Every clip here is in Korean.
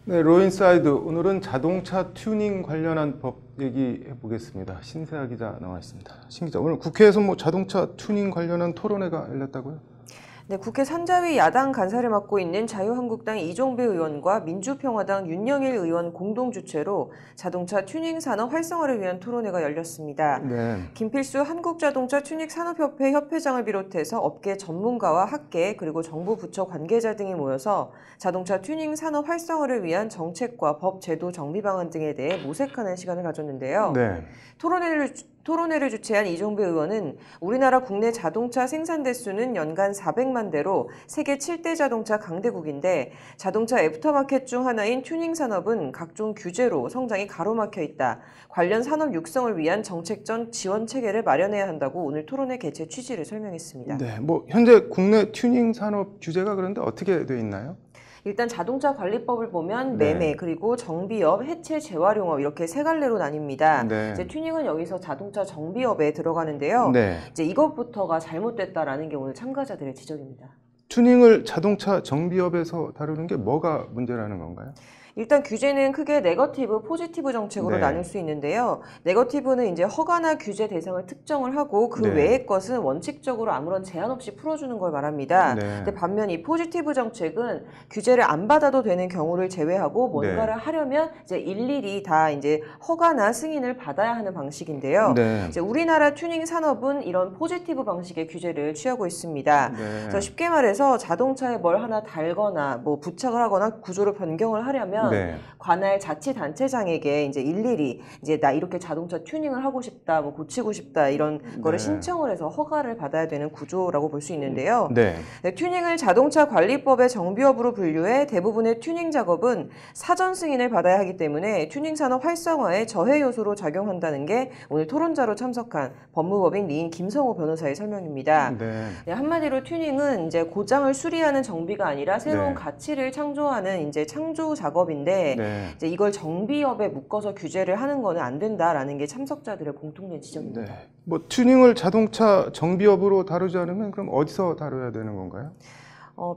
네, 로인사이드. 오늘은 자동차 튜닝 관련한 법 얘기해 보겠습니다. 신세아 기자 나와 있습니다. 신 기자, 오늘 국회에서 자동차 튜닝 관련한 토론회가 열렸다고요? 네, 국회 산자위 야당 간사를 맡고 있는 자유한국당 이종배 의원과 민주평화당 윤영일 의원 공동 주최로 자동차 튜닝 산업 활성화를 위한 토론회가 열렸습니다. 네. 김필수 한국자동차 튜닝 산업협회 협회장을 비롯해서 업계 전문가와 학계 그리고 정부 부처 관계자 등이 모여서 자동차 튜닝 산업 활성화를 위한 정책과 법 제도 정비 방안 등에 대해 모색하는 시간을 가졌는데요. 네. 토론회를 주최한 이종배 의원은 우리나라 국내 자동차 생산 대수는 연간 400만 대로 세계 7대 자동차 강대국인데 자동차 애프터마켓 중 하나인 튜닝 산업은 각종 규제로 성장이 가로막혀 있다. 관련 산업 육성을 위한 정책적 지원 체계를 마련해야 한다고 오늘 토론회 개최 취지를 설명했습니다. 네. 현재 국내 튜닝 산업 규제가 그런데 어떻게 돼 있나요? 일단 자동차 관리법을 보면 네. 매매, 그리고 정비업, 해체, 재활용업 이렇게 세 갈래로 나뉩니다. 네. 이제 튜닝은 여기서 자동차 정비업에 들어가는데요. 네. 이제 이것부터가 잘못됐다라는 게 오늘 참가자들의 지적입니다. 튜닝을 자동차 정비업에서 다루는 게 뭐가 문제라는 건가요? 일단 규제는 크게 네거티브, 포지티브 정책으로 네. 나눌 수 있는데요. 네거티브는 이제 허가나 규제 대상을 특정을 하고 그 네. 외의 것은 원칙적으로 아무런 제한 없이 풀어주는 걸 말합니다. 네. 근데 반면 이 포지티브 정책은 규제를 안 받아도 되는 경우를 제외하고 뭔가를 네. 하려면 이제 일일이 다 이제 허가나 승인을 받아야 하는 방식인데요. 네. 이제 우리나라 튜닝 산업은 이런 포지티브 방식의 규제를 취하고 있습니다. 네. 그래서 쉽게 말해서 자동차에 뭘 하나 달거나 부착을 하거나 구조를 변경을 하려면 네. 관할 자치단체장에게 이제 일일이 이제 나 이렇게 자동차 튜닝을 하고 싶다, 고치고 싶다 이런 거를 네. 신청을 해서 허가를 받아야 되는 구조라고 볼 수 있는데요. 네. 네, 튜닝을 자동차 관리법의 정비업으로 분류해 대부분의 튜닝 작업은 사전 승인을 받아야 하기 때문에 튜닝 산업 활성화에 저해 요소로 작용한다는 게 오늘 토론자로 참석한 법무법인 리인 김성호 변호사의 설명입니다. 네. 네, 한마디로 튜닝은 이제 고장을 수리하는 정비가 아니라 새로운 네. 가치를 창조하는 이제 창조 작업인데 네. 이제 이걸 정비업에 묶어서 규제를 하는 거는 안 된다라는 게 참석자들의 공통된 지적입니다. 네. 튜닝을 자동차 정비업으로 다루지 않으면 그럼 어디서 다뤄야 되는 건가요?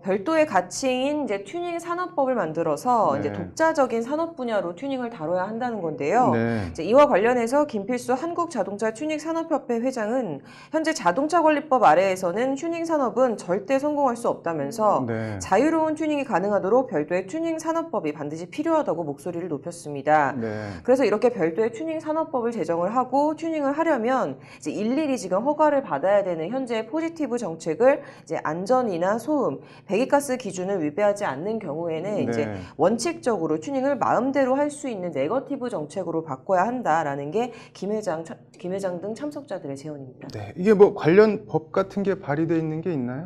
별도의 가치인 이제 튜닝 산업법을 만들어서 네. 이제 독자적인 산업 분야로 튜닝을 다뤄야 한다는 건데요. 네. 이제 이와 관련해서 김필수 한국자동차 튜닝산업협회 회장은 현재 자동차 관리법 아래에서는 튜닝 산업은 절대 성공할 수 없다면서 네. 자유로운 튜닝이 가능하도록 별도의 튜닝 산업법이 반드시 필요하다고 목소리를 높였습니다. 네. 그래서 이렇게 별도의 튜닝 산업법을 제정을 하고 튜닝을 하려면 이제 일일이 지금 허가를 받아야 되는 현재 포지티브 정책을 이제 안전이나 소음, 배기가스 기준을 위배하지 않는 경우에는 네. 이제 원칙적으로 튜닝을 마음대로 할 수 있는 네거티브 정책으로 바꿔야 한다라는 게 김 회장 등 참석자들의 제언입니다. 네. 이게 관련 법 같은 게 발의되어 있는 게 있나요?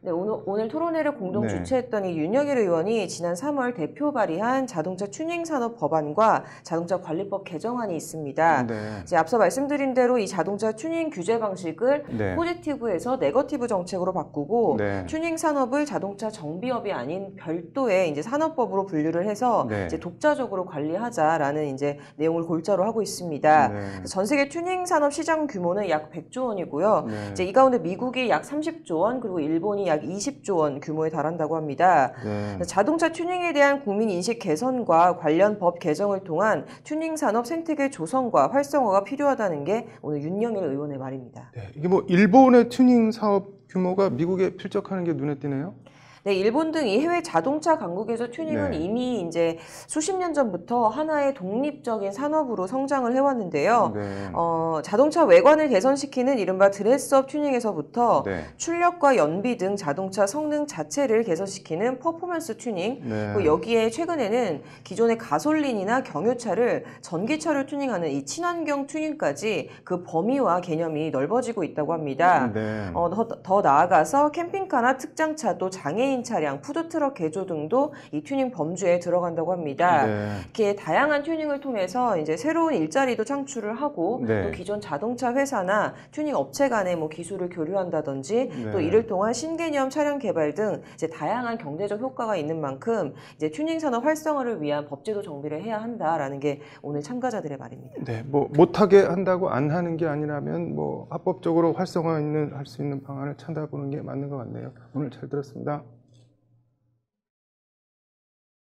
네, 오늘 토론회를 공동 네. 주최했던 이 윤영일 의원이 지난 3월 대표 발의한 자동차 튜닝 산업 법안과 자동차 관리법 개정안이 있습니다. 네. 이제 앞서 말씀드린 대로 이 자동차 튜닝 규제 방식을 네. 포지티브에서 네거티브 정책으로 바꾸고 네. 튜닝 산업을 자동차 정비업이 아닌 별도의 이제 산업법으로 분류를 해서 네. 이제 독자적으로 관리하자라는 이제 내용을 골자로 하고 있습니다. 네. 전 세계 튜닝 산업 시장 규모는 약 100조 원이고요. 네. 이제 이 가운데 미국이 약 30조 원, 그리고 일본이 약 20조 원 규모에 달한다고 합니다. 네. 자동차 튜닝에 대한 국민 인식 개선과 관련 법 개정을 통한 튜닝 산업 생태계 조성과 활성화가 필요하다는 게 오늘 윤영일 의원의 말입니다. 네. 이게 일본의 튜닝 사업 규모가 미국에 필적하는 게 눈에 띄네요. 네, 일본 등 이 해외 자동차 강국에서 튜닝은 네. 이미 이제 수십 년 전부터 하나의 독립적인 산업으로 성장을 해왔는데요. 네. 자동차 외관을 개선시키는 이른바 드레스업 튜닝에서부터 네. 출력과 연비 등 자동차 성능 자체를 개선시키는 퍼포먼스 튜닝, 네. 그리고 여기에 최근에는 기존의 가솔린이나 경유차를 전기차로 튜닝하는 이 친환경 튜닝까지 그 범위와 개념이 넓어지고 있다고 합니다. 네. 더 나아가서 캠핑카나 특장차 또 장애인 차량, 푸드트럭 개조 등도 이 튜닝 범주에 들어간다고 합니다. 네. 이렇게 다양한 튜닝을 통해서 이제 새로운 일자리도 창출을 하고 네. 또 기존 자동차 회사나 튜닝 업체 간의 기술을 교류한다든지 네. 또 이를 통한 신개념 차량 개발 등 이제 다양한 경제적 효과가 있는 만큼 이제 튜닝 산업 활성화를 위한 법제도 정비를 해야 한다라는 게 오늘 참가자들의 말입니다. 네. 못하게 한다고 안 하는 게 아니라면 합법적으로 활성화 할 수 있는 방안을 찾아보는 게 맞는 것 같네요. 오늘 잘 들었습니다.